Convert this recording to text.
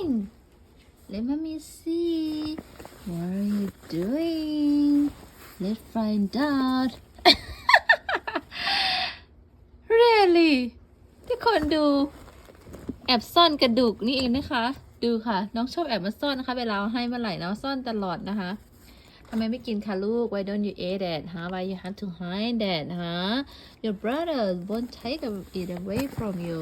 doing Let mommy see What are you doing Let's find out Really ทุกคนดูแอบซ่อนกระดูกนี่เองนะคะดูค่ะน้องชอบแอบมาซ่อนนะคะเวลาให้เมื่อไหร่น้องซ่อนตลอดนะคะทำไมไม่กินคะลูก Why don't you eat it Why you have to hide it Your brother won't take it away from you